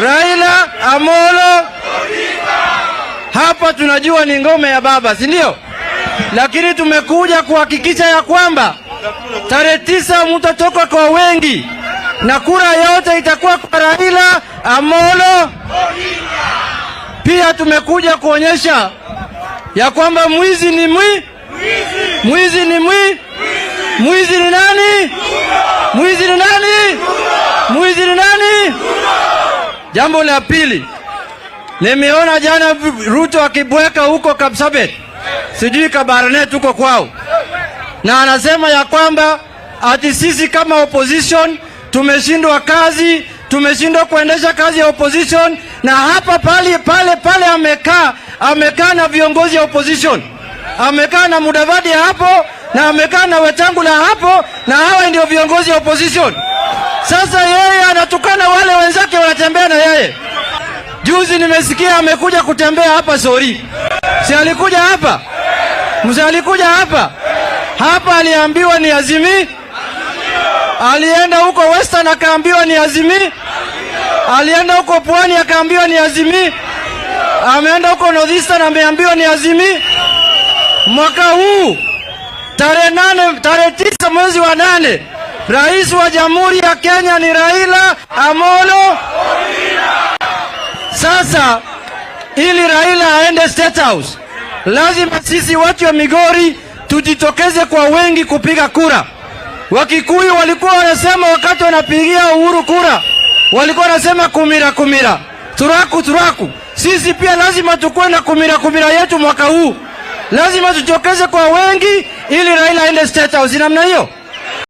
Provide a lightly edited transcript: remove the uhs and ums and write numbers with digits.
Raila Amolo Odinga. Hapa tunajua ni ngome ya baba, si ndio? Lakini tumekuja kuhakikisha ya kwamba tarehe 9 mtatoka kwa wengi na kura yote itakuwa kwa Raila Amolo Odinga. Pia tumekuja kuonyesha ya kwamba mwizi ni mwizi ni mwizi ni nani? Mwizi ni nani? Mwizi ni nani? Jambo la pili, nimeona jana Ruto akibweka huko Kapsabet, sijui Kabarnet huko kwao, na anasema ya kwamba ati sisi kama opposition tumeshindwa kazi, tumeshindwa kuendesha kazi ya opposition. Na hapa pale amekaa na viongozi ya opposition, amekaa na Mudavadi hapo na amekaa na Wetangula hapo, na hawa ndio viongozi ya opposition. Sasa yeye anatukana wale wenzake wanatembea na yeye. Juzi nimesikia amekuja kutembea hapa Sori. Si alikuja hapa? Mzee alikuja hapa? Hapa aliambiwa ni Azimi. Alienda huko Western akaambiwa ni Azimi. Alienda huko Pwani akaambiwa ni Azimi. Ameenda huko Northeastern ameambiwa ni Azimi. Mwaka huu tarehe 9 mwezi wa 8, Rais wa Jamhuri ya Kenya ni Raila Amolo Odinga. Sasa ili Raila aende State House, lazima sisi watu wa Migori tujitokeze kwa wengi kupiga kura. Wakikuyu walikuwa wanasema wakati wanapigia Uhuru kura, walikuwa wanasema kumira, turaku. Sisi pia lazima tukue na kumira yetu mwaka huu. Lazima tujitokeze kwa wengi ili Raila aende State House. Namna hiyo.